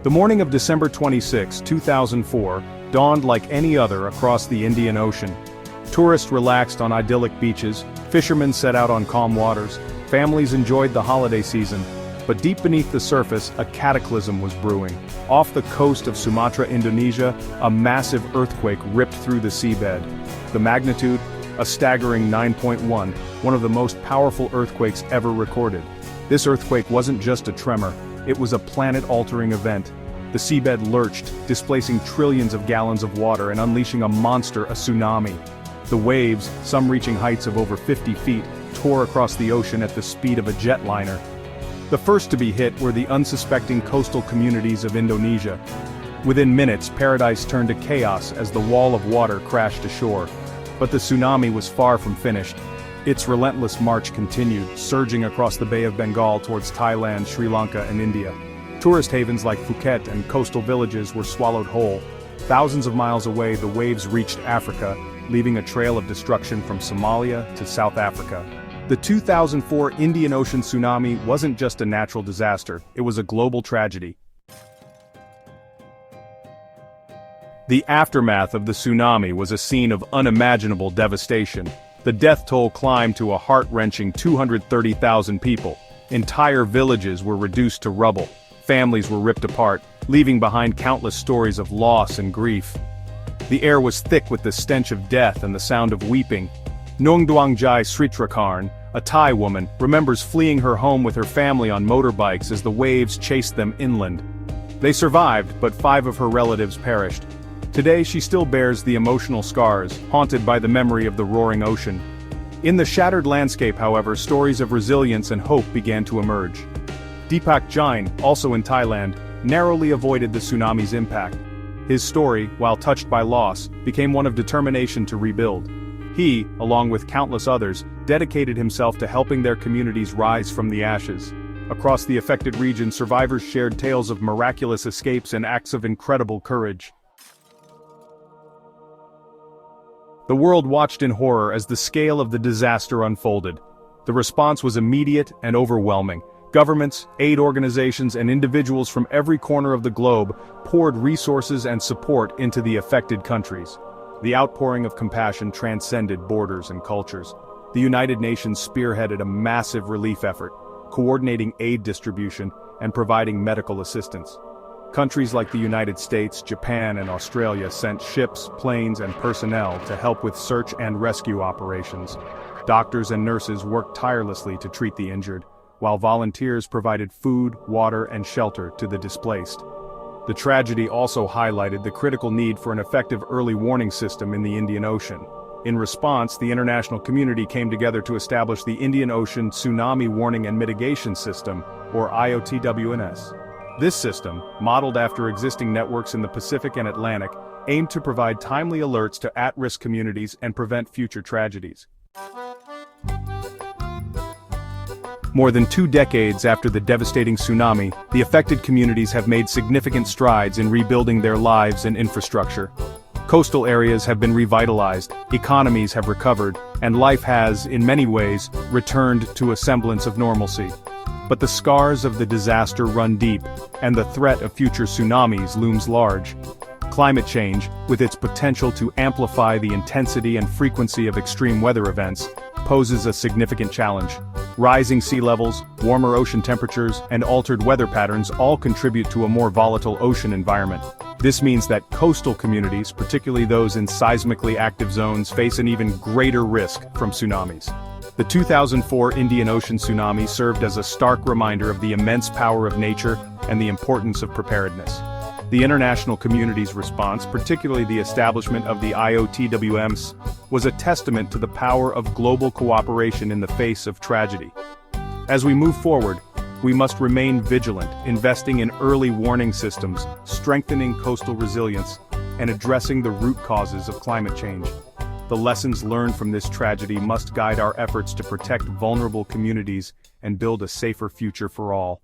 The morning of December 26, 2004, dawned like any other across the Indian Ocean. Tourists relaxed on idyllic beaches, fishermen set out on calm waters, families enjoyed the holiday season, but deep beneath the surface, a cataclysm was brewing. Off the coast of Sumatra, Indonesia, a massive earthquake ripped through the seabed. The magnitude? A staggering 9.1, one of the most powerful earthquakes ever recorded. This earthquake wasn't just a tremor, it was a planet-altering event. The seabed lurched, displacing trillions of gallons of water and unleashing a tsunami. The waves, some reaching heights of over 50 feet, tore across the ocean at the speed of a jetliner. The first to be hit were the unsuspecting coastal communities of Indonesia. Within minutes, paradise turned to chaos as the wall of water crashed ashore. But the tsunami was far from finished. Its relentless march continued, surging across the Bay of Bengal towards Thailand, Sri Lanka, and India. Tourist havens like Phuket and coastal villages were swallowed whole. Thousands of miles away, the waves reached Africa, leaving a trail of destruction from Somalia to South Africa. The 2004 Indian Ocean tsunami wasn't just a natural disaster, it was a global tragedy. The aftermath of the tsunami was a scene of unimaginable devastation. The death toll climbed to a heart-wrenching 230,000 people. Entire villages were reduced to rubble. Families were ripped apart, leaving behind countless stories of loss and grief. The air was thick with the stench of death and the sound of weeping. Nongduangjai Sritrakarn, a Thai woman, remembers fleeing her home with her family on motorbikes as the waves chased them inland. They survived, but 5 of her relatives perished. Today she still bears the emotional scars, haunted by the memory of the roaring ocean. In the shattered landscape, however, stories of resilience and hope began to emerge. Deepak Jain, also in Thailand, narrowly avoided the tsunami's impact. His story, while touched by loss, became one of determination to rebuild. He, along with countless others, dedicated himself to helping their communities rise from the ashes. Across the affected region, survivors shared tales of miraculous escapes and acts of incredible courage. The world watched in horror as the scale of the disaster unfolded. The response was immediate and overwhelming. Governments, aid organizations, and individuals from every corner of the globe poured resources and support into the affected countries. The outpouring of compassion transcended borders and cultures. The United Nations spearheaded a massive relief effort, coordinating aid distribution and providing medical assistance. Countries like the United States, Japan, and Australia sent ships, planes, and personnel to help with search and rescue operations. Doctors and nurses worked tirelessly to treat the injured, while volunteers provided food, water, and shelter to the displaced. The tragedy also highlighted the critical need for an effective early warning system in the Indian Ocean. In response, the international community came together to establish the Indian Ocean Tsunami Warning and Mitigation System, or IOTWNS. This system, modeled after existing networks in the Pacific and Atlantic, aimed to provide timely alerts to at-risk communities and prevent future tragedies. More than 2 decades after the devastating tsunami, the affected communities have made significant strides in rebuilding their lives and infrastructure. Coastal areas have been revitalized, economies have recovered, and life has, in many ways, returned to a semblance of normalcy. But the scars of the disaster run deep, and the threat of future tsunamis looms large. Climate change, with its potential to amplify the intensity and frequency of extreme weather events, poses a significant challenge. Rising sea levels, warmer ocean temperatures, and altered weather patterns all contribute to a more volatile ocean environment. This means that coastal communities, particularly those in seismically active zones, face an even greater risk from tsunamis. The 2004 Indian Ocean tsunami served as a stark reminder of the immense power of nature and the importance of preparedness. The international community's response, particularly the establishment of the IOTWMS, was a testament to the power of global cooperation in the face of tragedy. As we move forward, we must remain vigilant, investing in early warning systems, strengthening coastal resilience, and addressing the root causes of climate change. The lessons learned from this tragedy must guide our efforts to protect vulnerable communities and build a safer future for all.